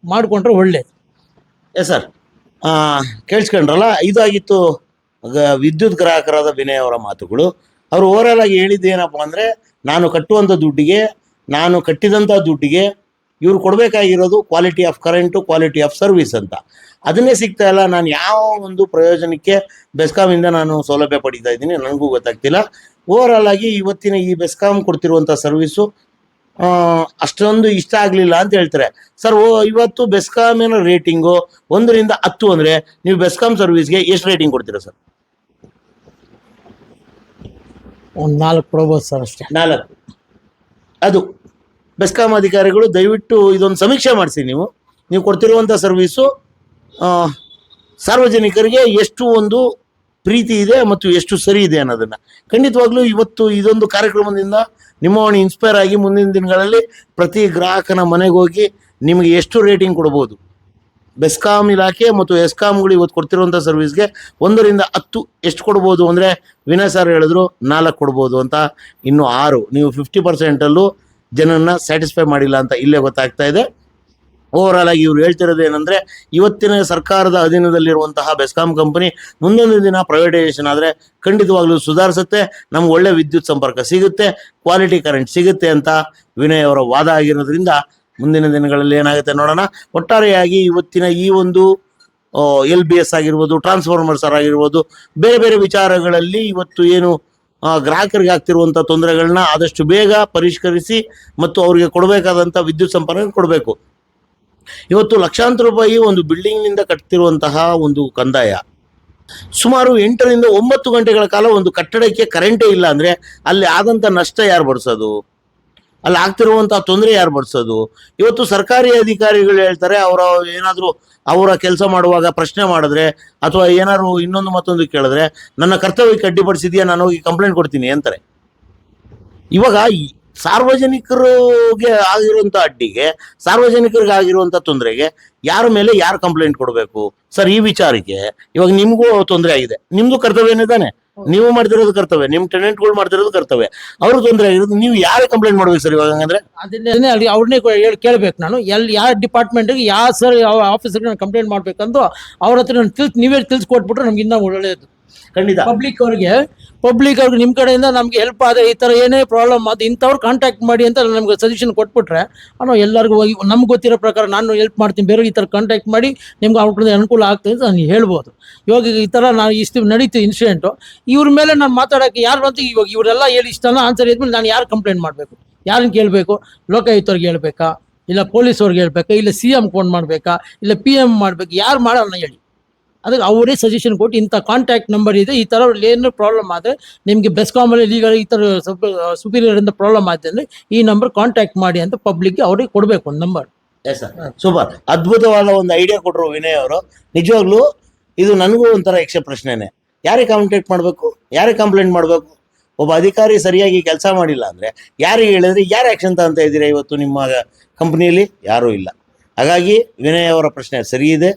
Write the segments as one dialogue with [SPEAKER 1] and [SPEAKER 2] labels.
[SPEAKER 1] ಮಾಡಿಕೊಂಡ್ರೆ ಒಳ್ಳೇದು.
[SPEAKER 2] ಸರ್ ಕೇಳಿಸ್ಕೊಂಡ್ರಲ್ಲ, ಇದಾಗಿತ್ತು ವಿದ್ಯುತ್ ಗ್ರಾಹಕರಾದ ವಿನಯ್ ಅವರ ಮಾತುಗಳು. ಅವರು ಓವರಾಲ್ ಆಗಿ ಹೇಳಿದ್ದು ಏನಪ್ಪ ಅಂದರೆ, ನಾನು ಕಟ್ಟುವಂಥ ದುಡ್ಡಿಗೆ, ನಾನು ಕಟ್ಟಿದಂಥ ದುಡ್ಡಿಗೆ ಇವ್ರು ಕೊಡಬೇಕಾಗಿರೋದು quality of current, quality of service ಅಂತ. ಅದನ್ನೇ ಸಿಗ್ತಾ ಇಲ್ಲ. ನಾನು ಯಾವ ಒಂದು ಪ್ರಯೋಜನಕ್ಕೆ ಬೆಸ್ಕಾಮಿಂದ ನಾನು ಸೌಲಭ್ಯ ಪಡೀತಾ ಇದ್ದೀನಿ ನನಗೂ ಗೊತ್ತಾಗ್ತಿಲ್ಲ. ಓವರಾಲ್ ಆಗಿ ಇವತ್ತಿನ ಈ ಬೆಸ್ಕಾಮ್ ಕೊಡ್ತಿರುವಂಥ ಸರ್ವಿಸು ಅಷ್ಟೊಂದು ಇಷ್ಟ ಆಗಲಿಲ್ಲ ಅಂತ ಹೇಳ್ತಾರೆ. ಸರ್, ಇವತ್ತು ಬೆಸ್ಕಾಮಿನ ರೇಟಿಂಗು 1 ರಿಂದ 10 ಅಂದರೆ ನೀವು ಬೆಸ್ಕಾಮ್ ಸರ್ವಿಸ್ಗೆ ಎಷ್ಟು ರೇಟಿಂಗ್ ಕೊಡ್ತೀರಾ ಸರ್?
[SPEAKER 1] ಒಂದು 4 ಕೊಡ್ಬೋದು ಸರ್, ಅಷ್ಟೇ.
[SPEAKER 2] 4. ಅದು ಬೆಸ್ಕಾಂ ಅಧಿಕಾರಿಗಳು ದಯವಿಟ್ಟು ಇದೊಂದು ಸಮೀಕ್ಷೆ ಮಾಡಿಸಿ. ನೀವು ಕೊಡ್ತಿರುವಂಥ ಸರ್ವಿಸು ಸಾರ್ವಜನಿಕರಿಗೆ ಎಷ್ಟು ಒಂದು ಪ್ರೀತಿ ಇದೆ ಮತ್ತು ಎಷ್ಟು ಸರಿ ಇದೆ ಅನ್ನೋದನ್ನು ಖಂಡಿತವಾಗ್ಲೂ ಇವತ್ತು ಇದೊಂದು ಕಾರ್ಯಕ್ರಮದಿಂದ ನಿಮ್ಮವಣಿ ಇನ್ಸ್ಪೈರ್ ಆಗಿ ಮುಂದಿನ ದಿನಗಳಲ್ಲಿ ಪ್ರತಿ ಗ್ರಾಹಕನ ಮನೆಗೆ ಹೋಗಿ ನಿಮಗೆ ಎಷ್ಟು ರೇಟಿಂಗ್ ಕೊಡ್ಬೋದು, ಬೆಸ್ಕಾಂ ಇಲಾಖೆ ಮತ್ತು ಎಸ್ಕಾಂಗಳು ಇವತ್ತು ಕೊಡ್ತಿರುವಂಥ ಸರ್ವಿಸ್ಗೆ 1 ರಿಂದ 10 ಎಷ್ಟು ಕೊಡ್ಬೋದು ಅಂದರೆ, ವಿನಯ್ ಸರ್ ಹೇಳಿದ್ರು 4 ಕೊಡ್ಬೋದು ಅಂತ. ಇನ್ನು 6 ನೀವು 50%ಅಲ್ಲೂ ಜನನ್ನ ಸ್ಯಾಟಿಸ್ಫೈ ಮಾಡಿಲ್ಲ ಅಂತ ಇಲ್ಲೇ ಗೊತ್ತಾಗ್ತಾ ಇದೆ. ಓವರಾಲ್ ಆಗಿ ಇವ್ರು ಹೇಳ್ತಿರೋದು ಏನಂದರೆ, ಇವತ್ತಿನ ಸರ್ಕಾರದ ಅಧೀನದಲ್ಲಿರುವಂತಹ ಬೆಸ್ಕಾಂ ಕಂಪನಿ ಮುಂದೊಂದು ದಿನ ಪ್ರೈವೇಟೈಸೇಷನ್ ಆದರೆ ಖಂಡಿತವಾಗ್ಲೂ ಸುಧಾರಿಸುತ್ತೆ, ನಮ್ಗೆ ಒಳ್ಳೆ ವಿದ್ಯುತ್ ಸಂಪರ್ಕ ಸಿಗುತ್ತೆ, ಕ್ವಾಲಿಟಿ ಕರೆಂಟ್ ಸಿಗುತ್ತೆ ಅಂತ ವಿನಯ್ ಅವರ ವಾದ ಆಗಿರೋದ್ರಿಂದ ಮುಂದಿನ ದಿನಗಳಲ್ಲಿ ಏನಾಗುತ್ತೆ ನೋಡೋಣ. ಒಟ್ಟಾರೆಯಾಗಿ ಇವತ್ತಿನ ಈ ಒಂದು LBS ಆಗಿರ್ಬೋದು, ಟ್ರಾನ್ಸ್ಫಾರ್ಮರ್ಸ್ ಆಗಿರ್ಬೋದು, ಬೇರೆ ಬೇರೆ ವಿಚಾರಗಳಲ್ಲಿ ಇವತ್ತು ಏನು ಗ್ರಾಹಕರಿಗೆ ಆಗ್ತಿರುವಂಥ ತೊಂದರೆಗಳನ್ನ ಆದಷ್ಟು ಬೇಗ ಪರಿಷ್ಕರಿಸಿ ಮತ್ತು ಅವರಿಗೆ ಕೊಡಬೇಕಾದಂಥ ವಿದ್ಯುತ್ ಸಂಪರ್ಕ ಕೊಡಬೇಕು. ಇವತ್ತು ಲಕ್ಷಾಂತರ ರೂಪಾಯಿ ಒಂದು ಬಿಲ್ಡಿಂಗ್ನಿಂದ ಕಟ್ತಿರುವಂತಹ ಒಂದು ಕಂದಾಯ, ಸುಮಾರು 8 ರಿಂದ 9 ಗಂಟೆಗಳ ಕಾಲ ಒಂದು ಕಟ್ಟಡಕ್ಕೆ ಕರೆಂಟೇ ಇಲ್ಲ ಅಂದರೆ ಅಲ್ಲಿ ಆದಂಥ ನಷ್ಟ ಯಾರು ಭರಿಸೋದು? ಅಲ್ಲಿ ಆಗ್ತಿರುವಂಥ ತೊಂದರೆ ಯಾರು ಭರಿಸೋದು? ಇವತ್ತು ಸರ್ಕಾರಿ ಅಧಿಕಾರಿಗಳು ಹೇಳ್ತಾರೆ, ಏನಾದರೂ ಅವರ ಕೆಲಸ ಮಾಡುವಾಗ ಪ್ರಶ್ನೆ ಮಾಡಿದ್ರೆ ಅಥವಾ ಏನಾದ್ರು ಇನ್ನೊಂದು ಮತ್ತೊಂದು ಕೇಳಿದ್ರೆ, ನನ್ನ ಕರ್ತವ್ಯಕ್ಕೆ ಅಡ್ಡಿಪಡಿಸಿದೆಯಾ, ನಾನು ಹೋಗಿ ಕಂಪ್ಲೇಂಟ್ ಕೊಡ್ತೀನಿ ಅಂತಾರೆ. ಇವಾಗ ಸಾರ್ವಜನಿಕರಿಗೆ ಆಗಿರುವಂಥ ಅಡ್ಡಿಗೆ, ಸಾರ್ವಜನಿಕರಿಗೆ ಆಗಿರುವಂಥ ತೊಂದರೆಗೆ ಯಾರ ಮೇಲೆ ಯಾರು ಕಂಪ್ಲೇಂಟ್ ಕೊಡಬೇಕು ಸರ್? ಈ ವಿಚಾರಕ್ಕೆ ಇವಾಗ ನಿಮಗೂ ತೊಂದರೆ ಆಗಿದೆ, ನಿಮ್ದು ಕರ್ತವ್ಯನೇ ತಾನೆ, ನೀವು ಮಾಡ್ತಿರೋದು ಕರ್ತವ್ಯ, ನಿಮ್ಮ ಟೆನೆಂಟ್ಗಳು ಮಾಡ್ತಿರೋದು ಕರ್ತವ್ಯ, ಅವ್ರ ತೊಂದರೆ ಆಗಿರೋದು ನೀವು ಯಾರೇ ಕಂಪ್ಲೇಂಟ್ ಮಾಡ್ಬೇಕು ಸರ್? ಇವಾಗ ಹಂಗಂದ್ರೆ
[SPEAKER 1] ಅದನ್ನೇ ಅವ್ರನ್ನೇ ಕೇಳ್ಬೇಕು ನಾನು, ಯಾವ ಡಿಪಾರ್ಟ್ಮೆಂಟ್ಗೆ ಯಾವ ಸರ್ ಯಾವ ಆಫೀಸರ್ಗೆ ನಾನು ಕಂಪ್ಲೇಂಟ್ ಮಾಡ್ಬೇಕಂದು ಅವ್ರ ಹತ್ರ ನಾನು ನೀವೇ ತಿಳಿಸ್ಕೊಟ್ಬಿಟ್ರೆ ನಮ್ಗೆ ಇನ್ನೂ ಒಳ್ಳೆಯದು.
[SPEAKER 2] ಖಂಡಿತ
[SPEAKER 1] ಪಬ್ಲಿಕ್ ಅವ್ರಿಗೆ ನಿಮ್ಮ ಕಡೆಯಿಂದ ನಮ್ಗೆ ಹೆಲ್ಪ್ ಆದರೆ, ಈ ಥರ ಏನೇ ಪ್ರಾಬ್ಲಮ್ ಅದು ಇಂಥವ್ರು ಕಾಂಟ್ಯಾಕ್ಟ್ ಮಾಡಿ ಅಂತ ನಮ್ಗೆ ಸಜೆಷನ್ ಕೊಟ್ಬಿಟ್ರೆ ನಾವು ಎಲ್ಲರಿಗೂ ಹೋಗಿ ನಮ್ಗೆ ಗೊತ್ತಿರೋ ಪ್ರಕಾರ ನಾನು ಹೆಲ್ಪ್ ಮಾಡ್ತೀನಿ, ಬೇರೆ ಈ ಥರ ಕಾಂಟ್ಯಾಕ್ಟ್ ಮಾಡಿ ನಿಮ್ಗೆ ಅವ್ರ ಕಡೆ ಅನುಕೂಲ ಆಗ್ತದೆ ಅಂತ ನಾನು ಹೇಳ್ಬೋದು. ಇವಾಗ ಈ ಥರ ನಾನು ಇಷ್ಟು ನಡೀತು ಇನ್ಸಿಡೆಂಟು, ಇವ್ರ ಮೇಲೆ ನಾನು ಮಾತಾಡೋಕ್ಕೆ ಯಾರು ಅಂತ ಇವಾಗ ಇವರೆಲ್ಲ ಹೇಳಿ ಇಷ್ಟೆಲ್ಲ ಆನ್ಸರ್ ಇದ್ಮೇಲೆ ನಾನು ಯಾರು ಕಂಪ್ಲೇಂಟ್ ಮಾಡಬೇಕು? ಯಾರನ್ನು ಕೇಳಬೇಕು? ಲೋಕಾಯುಕ್ತವ್ರಿಗೆ ಹೇಳ್ಬೇಕಾ, ಇಲ್ಲ ಪೊಲೀಸವ್ರಿಗೆ ಹೇಳ್ಬೇಕಾ, ಇಲ್ಲ CM ಫೋನ್ ಮಾಡಬೇಕಾ, ಇಲ್ಲ PM ಮಾಡಬೇಕು? ಯಾರು ಮಾಡೋಣ ಹೇಳಿ? ಅದಕ್ಕೆ ಅವರೇ ಸಜೆಷನ್ ಕೊಟ್ಟು ಇಂಥ ಕಾಂಟ್ಯಾಕ್ಟ್ ನಂಬರ್ ಇದೆ, ಈ ಥರ ಏನು ಪ್ರಾಬ್ಲಮ್ ಆದರೆ ನಿಮಗೆ ಬೆಸ್ಕಾಮಲ್ಲಿ ಲೀಗಲ್ ಈ ಥರ ಸುಪೀರಿಯರಿಂದ ಪ್ರಾಬ್ಲಮ್ ಆಯ್ತು ಅಂದರೆ ಈ ನಂಬರ್ ಕಾಂಟ್ಯಾಕ್ಟ್ ಮಾಡಿ ಅಂತ ಪಬ್ಲಿಕ್ಗೆ ಅವ್ರಿಗೆ ಕೊಡಬೇಕು ಒಂದು ನಂಬರ್.
[SPEAKER 2] ಸರ್, ಸೂಪರ್, ಅದ್ಭುತವಾದ ಒಂದು ಐಡಿಯಾ ಕೊಟ್ಟರು ವಿನಯ್ ಅವರು. ನಿಜವಾಗ್ಲೂ ಇದು ನನಗೂ ಒಂಥರ ಯಕ್ಷ ಪ್ರಶ್ನೆನೇ. ಯಾರಿಗೆ ಕಾಂಟ್ಯಾಕ್ಟ್ ಮಾಡಬೇಕು, ಯಾರಿಗೆ ಕಂಪ್ಲೇಂಟ್ ಮಾಡಬೇಕು? ಒಬ್ಬ ಅಧಿಕಾರಿ ಸರಿಯಾಗಿ ಕೆಲಸ ಮಾಡಿಲ್ಲ ಅಂದರೆ ಯಾರಿಗೆ ಹೇಳಿದ್ರೆ ಯಾರು ಆ್ಯಕ್ಷನ್ ತಗೊಂತ ಇದ್ದೀರಾ? ಇವತ್ತು ನಿಮ್ಮ ಕಂಪ್ನಿಯಲ್ಲಿ ಯಾರೂ ಇಲ್ಲ. ಹಾಗಾಗಿ ವಿನಯ್ ಅವರ ಪ್ರಶ್ನೆ ಸರಿ ಇದೆ.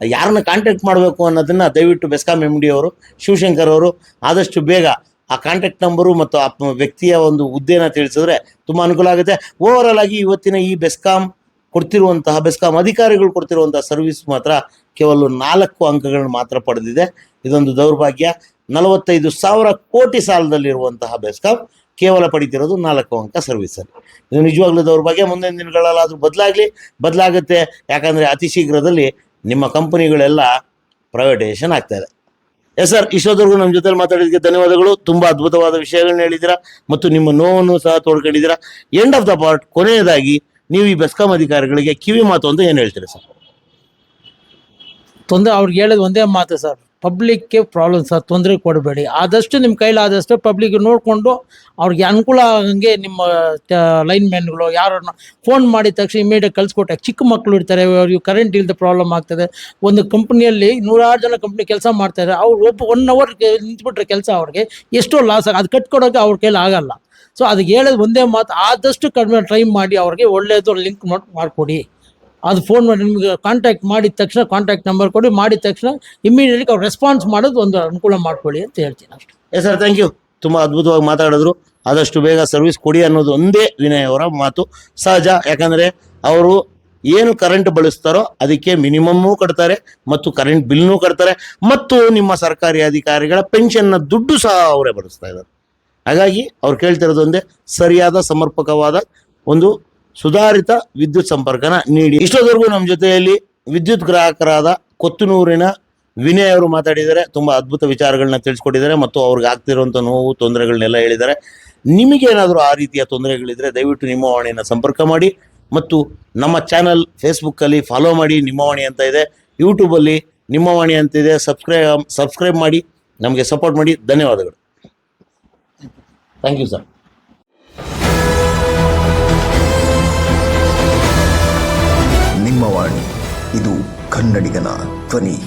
[SPEAKER 2] ಯಾರನ್ನ ಕಾಂಟ್ಯಾಕ್ಟ್ ಮಾಡಬೇಕು ಅನ್ನೋದನ್ನು ದಯವಿಟ್ಟು ಬೆಸ್ಕಾಂ MD ಅವರು ಶಿವಶಂಕರ್ ಅವರು ಆದಷ್ಟು ಬೇಗ ಆ ಕಾಂಟ್ಯಾಕ್ಟ್ ನಂಬರು ಮತ್ತು ಆ ವ್ಯಕ್ತಿಯ ಒಂದು ಹುದ್ದೆನ ತಿಳಿಸಿದ್ರೆ ತುಂಬ ಅನುಕೂಲ ಆಗುತ್ತೆ. ಓವರಾಲ್ ಆಗಿ ಇವತ್ತಿನ ಈ ಬೆಸ್ಕಾಂ ಅಧಿಕಾರಿಗಳು ಕೊಡ್ತಿರುವಂತಹ ಸರ್ವಿಸ್ ಮಾತ್ರ ಕೇವಲ 4 ಅಂಕಗಳನ್ನು ಮಾತ್ರ ಪಡೆದಿದೆ. ಇದೊಂದು ದೌರ್ಭಾಗ್ಯ. 45,000 ಕೋಟಿ ಸಾಲದಲ್ಲಿರುವಂತಹ ಬೆಸ್ಕಾಂ ಕೇವಲ ಪಡಿತಿರೋದು 4 ಅಂಕ ಸರ್ವಿಸಲ್ಲಿ. ಇದು ನಿಜವಾಗ್ಲೂ ದೌರ್ಭಾಗ್ಯ. ಮುಂದಿನ ದಿನಗಳಲ್ಲಾದರೂ ಬದಲಾಗುತ್ತೆ. ಯಾಕಂದರೆ ಅತಿ ಶೀಘ್ರದಲ್ಲಿ ನಿಮ್ಮ ಕಂಪನಿಗಳೆಲ್ಲ ಪ್ರೈವೇಟೈಸೇಷನ್ ಆಗ್ತಾ ಇದೆ. ಸರ್, ಇಷ್ಟೊತ್ತವರೆಗೂ ನಮ್ಮ ಜೊತೆ ಮಾತಾಡೋದಕ್ಕೆ ಧನ್ಯವಾದಗಳು. ತುಂಬ ಅದ್ಭುತವಾದ ವಿಷಯಗಳನ್ನ ಹೇಳಿದ್ದೀರಾ ಮತ್ತು ನಿಮ್ಮ ನೋವನ್ನು ಸಹ ತೋಡ್ಕೊಂಡಿದ್ದೀರಾ. ಎಂಡ್ ಆಫ್ ದ ಪಾರ್ಟ್, ಕೊನೆಯದಾಗಿ ನೀವು ಈ ಬೆಸ್ಕಾಂ ಅಧಿಕಾರಿಗಳಿಗೆ ಕಿವಿ ಮಾತು ಅಂತ ಏನು ಹೇಳ್ತೀರಿ ಸರ್?
[SPEAKER 1] ಅವ್ರಿಗೆ ಹೇಳೋದು ಒಂದೇ ಮಾತು ಸರ್, ಪಬ್ಲಿಕ್ಗೆ ಪ್ರಾಬ್ಲಮ್ ಸರ್, ತೊಂದರೆ ಕೊಡಬೇಡಿ. ಆದಷ್ಟು ನಿಮ್ಮ ಕೈಲಾದಷ್ಟು ಪಬ್ಲಿಕ್ ನೋಡಿಕೊಂಡು ಅವ್ರಿಗೆ ಅನುಕೂಲ ಆಗಂಗೆ ನಿಮ್ಮ ಲೈನ್ ಮ್ಯಾನ್ಗಳು ಯಾರನ್ನ ಫೋನ್ ಮಾಡಿದ ತಕ್ಷಣ ಇಮಿಡಿಯೇಟ್ ಕಳಿಸ್ಕೊಟ್ಟೆ. ಚಿಕ್ಕ ಮಕ್ಕಳು ಇರ್ತಾರೆ, ಅವ್ರಿಗೆ ಕರೆಂಟ್ ಇಲ್ಲದೆ ಪ್ರಾಬ್ಲಮ್ ಆಗ್ತದೆ. ಒಂದು ಕಂಪ್ನಿಯಲ್ಲಿ 100 ಜನ ಕಂಪ್ನಿ ಕೆಲಸ ಮಾಡ್ತಾರೆ, ಅವ್ರು 1 ಅವರ್ ನಿಂತ್ಬಿಟ್ರೆ ಕೆಲಸ ಅವ್ರಿಗೆ ಎಷ್ಟೋ ಲಾಸ್ ಅದು ಕಟ್ಕೊಡೋಕೆ ಅವ್ರ ಕೈಲಿ ಆಗಲ್ಲ. ಸೊ ಅದಕ್ಕೆ ಹೇಳೋದು ಒಂದೇ ಮಾತು, ಆದಷ್ಟು ಕಡಿಮೆ ಟ್ರೈ ಮಾಡಿ ಅವ್ರಿಗೆ ಒಳ್ಳೆಯದು ಲಿಂಕ್ ಮಾಡಿಕೊಡಿ. ಅದು ಫೋನ್ ಮಾಡಿ ನಿಮ್ಗೆ ಕಾಂಟ್ಯಾಕ್ಟ್ ಮಾಡಿದ ತಕ್ಷಣ ಕಾಂಟ್ಯಾಕ್ಟ್ ನಂಬರ್ ಕೊಡಿ, ಮಾಡಿದ ತಕ್ಷಣ ಇಮಿಡಿಯೇಟ್ಲಿ ಅವ್ರು ರೆಸ್ಪಾನ್ಸ್ ಮಾಡೋದು ಒಂದು ಅನುಕೂಲ ಮಾಡ್ಕೊಳ್ಳಿ ಅಂತ ಹೇಳ್ತೀನಿ ಅಷ್ಟೇ.
[SPEAKER 2] Sir, thank you. ತುಂಬ ಅದ್ಭುತವಾಗಿ ಮಾತಾಡಿದ್ರು. ಆದಷ್ಟು ಬೇಗ ಸರ್ವಿಸ್ ಕೊಡಿ ಅನ್ನೋದು ಒಂದೇ ವಿನಯ್ ಅವರ ಮಾತು. ಸಹಜ, ಯಾಕಂದರೆ ಅವರು ಏನು ಕರೆಂಟ್ ಬಳಸ್ತಾರೋ ಅದಕ್ಕೆ ಮಿನಿಮಮ್ಮೂ ಕಟ್ತಾರೆ ಮತ್ತು ಕರೆಂಟ್ ಬಿಲ್ನೂ ಕಟ್ತಾರೆ ಮತ್ತು ನಿಮ್ಮ ಸರ್ಕಾರಿ ಅಧಿಕಾರಿಗಳ ಪೆನ್ಷನ್ನ ದುಡ್ಡು ಸಹ ಅವರೇ ಬಳಸ್ತಾ ಇದ್ದಾರೆ. ಹಾಗಾಗಿ ಅವ್ರು ಕೇಳ್ತಿರೋದು ಒಂದೇ, ಸರಿಯಾದ ಸಮರ್ಪಕವಾದ ಒಂದು ಸುಧಾರಿತ ವಿದ್ಯುತ್ ಸಂಪರ್ಕನ ನೀಡಿ. ಇಷ್ಟೊತ್ತವರೆಗೂ ನಮ್ಮ ಜೊತೆಯಲ್ಲಿ ವಿದ್ಯುತ್ ಗ್ರಾಹಕರಾದ ಕೊತ್ತನೂರಿನ ವಿನಯ್ ಅವರು ಮಾತಾಡಿದ್ದಾರೆ. ತುಂಬ ಅದ್ಭುತ ವಿಚಾರಗಳನ್ನ ತಿಳಿಸ್ಕೊಟ್ಟಿದ್ದಾರೆ ಮತ್ತು ಅವ್ರಿಗೆ ಆಗ್ತಿರುವಂಥ ನೋವು ತೊಂದರೆಗಳನ್ನೆಲ್ಲ ಹೇಳಿದ್ದಾರೆ. ನಿಮಗೇನಾದರೂ ಆ ರೀತಿಯ ತೊಂದರೆಗಳಿದ್ರೆ ದಯವಿಟ್ಟು ನಿಮ್ಮ ವಾಣಿಯನ್ನು ಸಂಪರ್ಕ ಮಾಡಿ ಮತ್ತು ನಮ್ಮ ಚಾನಲ್ ಫೇಸ್ಬುಕ್ಕಲ್ಲಿ ಫಾಲೋ ಮಾಡಿ. ನಿಮ್ಮ ವಾಣಿ ಅಂತ ಇದೆ, ಯೂಟ್ಯೂಬಲ್ಲಿ ನಿಮ್ಮ ವಾಣಿ ಅಂತಿದೆ. ಸಬ್ಸ್ಕ್ರೈಬ್ ಮಾಡಿ, ನಮಗೆ ಸಪೋರ್ಟ್ ಮಾಡಿ. ಧನ್ಯವಾದಗಳು. Thank you sir.
[SPEAKER 3] ನಿಮ್ಮ ವಾಣಿ, ಇದು ಕನ್ನಡಿಗನ ಧ್ವನಿ.